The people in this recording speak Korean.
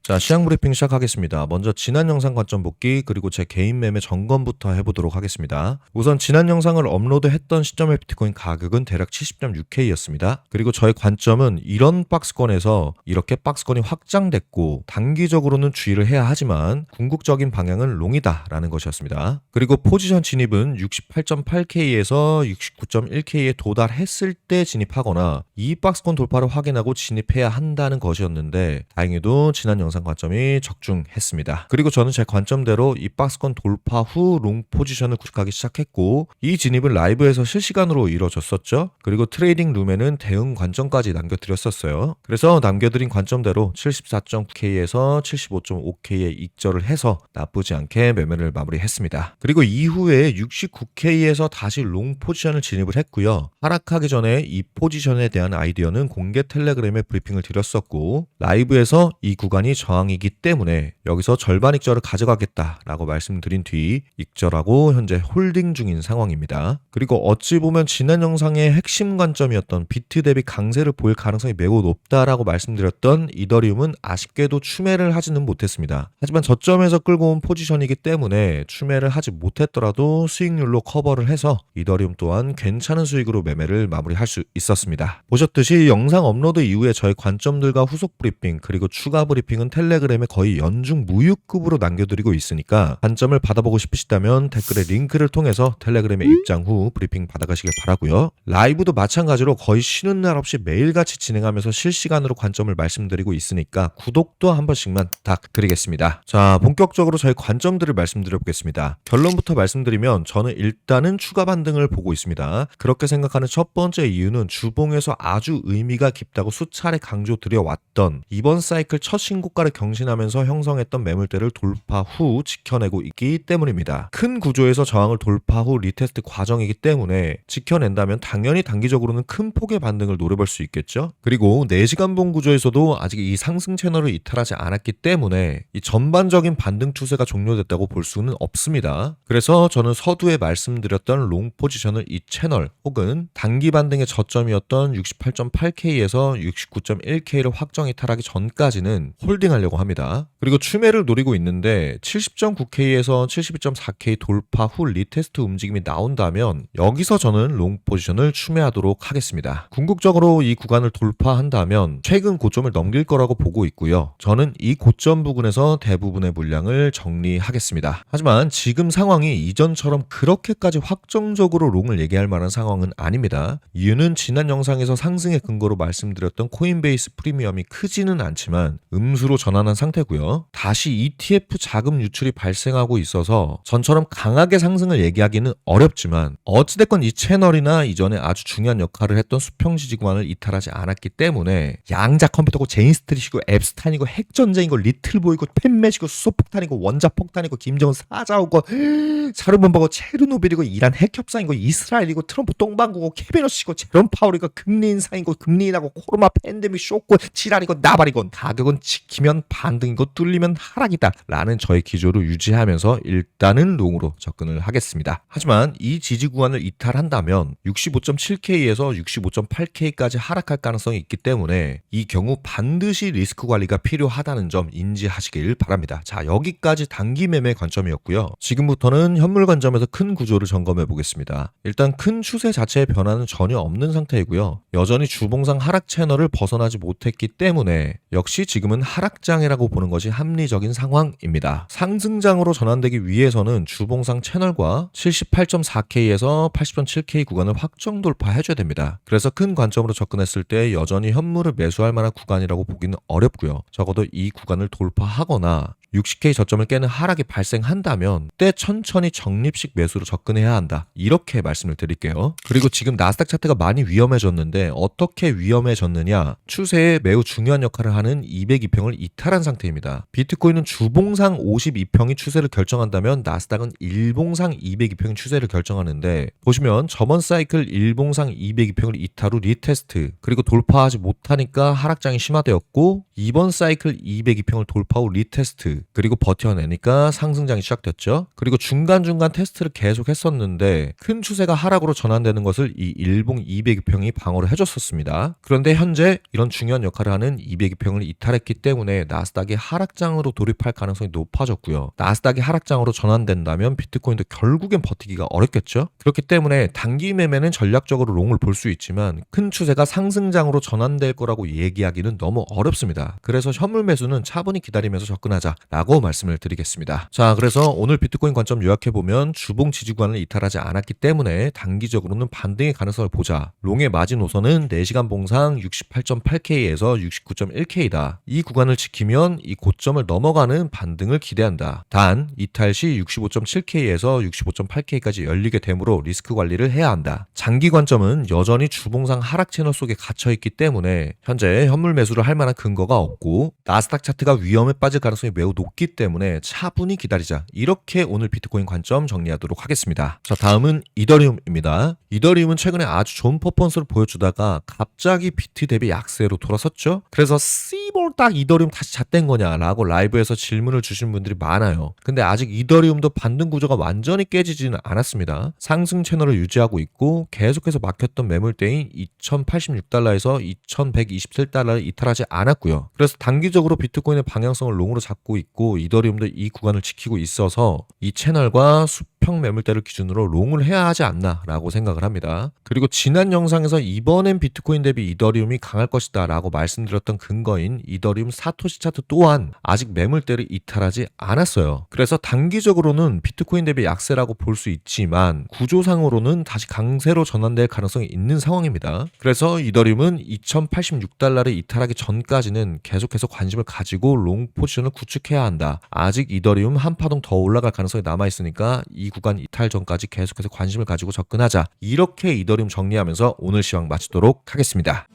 자, 시황 브리핑 시작하겠습니다. 먼저 지난 영상 관점 복귀 그리고 제 개인 매매 점검부터 해보도록 하겠습니다. 우선 지난 영상을 업로드했던 시점의 비트코인 가격은 대략 70.6K였습니다. 그리고 저의 관점은 이런 박스권에서 이렇게 박스권이 확장됐고 단기적으로는 주의를 해야 하지만 궁극적인 방향은 롱이다 라는 것이었습니다. 그리고 포지션 진입은 68.8K에서 69.1K에 도달했을 때 진입하거나 이 박스권 돌파를 확인하고 진입해야 한다는 것이었는데 다행히도 지난 영상 관점이 적중했습니다. 그리고 저는 제 관점대로 이 박스권 돌파 후 롱 포지션을 구축하기 시작했고 이 진입은 라이브에서 실시간으로 이루어졌었죠. 그리고 트레이딩 룸에는 대응 관점까지 남겨드렸었어요. 그래서 남겨드린 관점대로 74.9K에서 75.5K에 익절을 해서 나쁘지 않게 매매를 마무리했습니다. 그리고 이후에 69K에서 다시 롱 포지션을 진입을 했고요. 하락하기 전에 이 포지션에 대한 아이디어는 공개 텔레그램에 브리핑을 드렸었고 라이브에서 이 구간이 저항이기 때문에 여기서 절반 익절을 가져가겠다라고 말씀드린 뒤 익절하고 현재 홀딩 중인 상황입니다. 그리고 어찌 보면 지난 영상의 핵심 관점이었던 비트 대비 강세를 보일 가능성이 매우 높다라고 말씀드렸던 이더리움은 아쉽게도 추매를 하지는 못했습니다. 하지만 저점에서 끌고 온 포지션이기 때문에 추매를 하지 못했더라도 수익률로 커버를 해서 이더리움 또한 괜찮은 수익으로 매매를 마무리할 수 있었습니다. 보셨듯이 영상 업로드 이후에 저의 관점들과 후속 브리핑 그리고 추가 브리핑은 텔레그램에 거의 연중 무휴급으로 남겨드리고 있으니까 관점을 받아보고 싶으시다면 댓글에 링크를 통해서 텔레그램에 입장 후 브리핑 받아가시길 바라고요. 라이브도 마찬가지로 거의 쉬는 날 없이 매일같이 진행하면서 실시간으로 관점을 말씀드리고 있으니까 구독도 한 번씩만 부탁드리겠습니다. 자, 본격적으로 저희 관점들을 말씀드려 보겠습니다. 결론부터 말씀드리면 저는 일단은 추가 반등을 보고 있습니다. 그렇게 생각하는 첫 번째 이유는 주봉에서 아주 의미가 깊다고 수차례 강조드려왔던 이번 사이클 첫 신고가를 경신하면서 형성했던 매물대를 돌파 후 지켜내고 있기 때문입니다. 큰 구조에서 저항을 돌파 후 리테스트 과정이기 때문에 지켜낸다면 당연히 단기적으로는 큰 폭의 반등을 노려볼 수 있겠죠. 그리고 4시간 봉 구조에서도 아직 이 상승 채널을 이탈하지 않았기 때문에 이 전반적인 반등 추세가 종료됐다고 볼 수는 없습니다. 그래서 저는 서두에 말씀드렸던 롱 포지션을 이 채널 혹은 단기 반등의 저점이었던 68.8K에서 69.1K를 확정 이탈하기 전까지는 홀딩하려고 합니다. 그리고 추매를 노리고 있는데 70.9K에서 72.4K 돌파 후 리테스트 움직임이 나온다면 여기서 저는 롱 포지션을 추매하도록 하겠습니다. 궁극적으로 이 구간을 돌파한다면 최근 고점을 넘길 거라고 보고 있고요. 저는 이 고점 부근에서 대부분의 물량을 정리하겠습니다. 하지만 지금 상황이 이전처럼 그렇게까지 확정적으로 롱을 얘기할 만한 상황은 아닙니다. 이유는 지난 영상에서 상승의 근거로 말씀드렸던 코인베이스 프리미엄이 크지는 않지만 음수로 전환한 상태고요. 다시 ETF 자금 유출이 발생하고 있어서 전처럼 강하게 상승을 얘기하기는 어렵지만 어찌됐건 이 채널이나 이전에 아주 중요한 역할을 했던 수평 지지구간을 이탈하지 않았기 때문에 양자 컴퓨터고 제인스트릿이고 앱스타인이고 핵전쟁이고 리틀보이고 팬맷이고 수소폭탄이고 원자폭탄이고 김정은 사자오고 사르본버고 체르노빌이고 이란 핵협상이고 이스라엘이고 트럼프 똥방구고 캐비너시고 제롬 파월이고 금리 인상이고 금리 인하고 코로나 팬데믹 쇼고 지랄이고 나발이고 가격은 지키면 반등이고 뚫리면 하락이다 라는 저의 기조를 유지하면서 일단은 롱으로 접근을 하겠습니다. 하지만 이 지지 구간을 이탈한다면 65.7K에서 65.8K까지 하락할 가능성이 있기 때문에 이 경우 반드시 리스크 관리가 필요하다는 점 인지하시길 바랍니다. 자, 여기까지 단기 매매 관점이었고요. 지금부터는 현물 관점에서 큰 구조를 점검해 보겠습니다. 일단 큰 추세 자체의 변화는 전혀 없는 상태이고요. 여전히 주봉상 하락 채널을 벗어나지 못했기 때문에 역시 지금은 하락장이라고 보는 것이 합리적인 상황입니다. 상승장으로 전환되기 위해서는 주봉상 채널과 78.4K에서 80.7K 구간을 확정 돌파해줘야 됩니다. 그래서 큰 관점으로 접근했을 때 여전히 현물을 매수할 만한 구간이라고 보기는 어렵고요. 적어도 이 구간을 돌파하거나 60K 저점을 깨는 하락이 발생한다면 그때 천천히 적립식 매수로 접근해야 한다. 이렇게 말씀을 드릴게요. 그리고 지금 나스닥 차트가 많이 위험해졌는데 어떻게 위험해졌느냐? 추세에 매우 중요한 역할을 하는 202평을 이탈한 상태입니다. 비트코인은 주봉상 52평이 추세를 결정한다면 나스닥은 일봉상 202평이 추세를 결정하는데 보시면 저번 사이클 일봉상 202평을 이탈 후 리테스트 그리고 돌파하지 못하니까 하락장이 심화되었고 이번 사이클 202평을 돌파 후 리테스트 그리고 버텨내니까 상승장이 시작됐죠. 그리고 중간중간 테스트를 계속 했었는데 큰 추세가 하락으로 전환되는 것을 이 일봉 202평이 방어를 해줬었습니다. 그런데 현재 이런 중요한 역할을 하는 202평을 이탈했기 때문에 나스닥이 하락장으로 돌입할 가능성이 높아졌고요. 나스닥이 하락장으로 전환된다면 비트코인도 결국엔 버티기가 어렵겠죠. 그렇기 때문에 단기 매매는 전략적으로 롱을 볼 수 있지만 큰 추세가 상승장으로 전환될 거라고 얘기하기는 너무 어렵습니다. 그래서 현물 매수는 차분히 기다리면서 접근하자라고 말씀을 드리겠습니다. 자, 그래서 오늘 비트코인 관점 요약해보면 주봉 지지구간을 이탈하지 않았기 때문에 단기적으로는 반등의 가능성을 보자. 롱의 마진 노선은 4시간 봉상 68.8K에서 69.1K다. 이 구간을 지키면 이 고점을 넘어가는 반등을 기대한다. 단 이탈 시 65.7K에서 65.8K까지 열리게 되므로 리스크 관리를 해야 한다. 장기 관점은 여전히 주봉상 하락 채널 속에 갇혀있기 때문에 현재 현물 매수를 할 만한 근거가 없고 나스닥 차트가 위험에 빠질 가능성이 매우 높기 때문에 차분히 기다리자. 이렇게 오늘 비트코인 관점 정리하도록 하겠습니다. 자, 다음은 이더리움입니다. 이더리움은 최근에 아주 좋은 퍼포먼스를 보여주다가 갑자기 BT 대비 약세로 돌아섰죠. 그래서 씨볼 딱 이더리움 다시 잣된 거냐라고 라이브에서 질문을 주신 분들이 많아요. 근데 아직 이더리움도 반등 구조가 완전히 깨지지는 않았습니다. 상승 채널을 유지하고 있고 계속해서 막혔던 매물대인 2086달러에서 2127달러를 이탈하지 않았고요. 그래서 단기적으로 비트코인의 방향성을 롱으로 잡고 있고 이더리움도 이 구간을 지키고 있어서 이 채널과 수평 매물대를 기준으로 롱을 해야 하지 않나 라고 생각을 합니다. 그리고 지난 영상에서 이번엔 비트코인 대비 이더리움이 강할 것이다 라고 말씀드렸던 근거인 이더리움 사토시 차트 또한 아직 매물대를 이탈하지 않았어요. 그래서 단기적으로는 비트코인 대비 약세라고 볼 수 있지만 구조상으로는 다시 강세로 전환될 가능성이 있는 상황입니다. 그래서 이더리움은 2086달러를 이탈하기 전까지는 계속해서 관심을 가지고 롱 포지션을 구축해야 한다. 아직 이더리움 한 파동 더 올라갈 가능성이 남아있으니까 이 구간 이탈 전까지 계속해서 관심을 가지고 접근하자. 이렇게 이더리움 정리하면서 오늘 시황 마치도록 하겠습니다.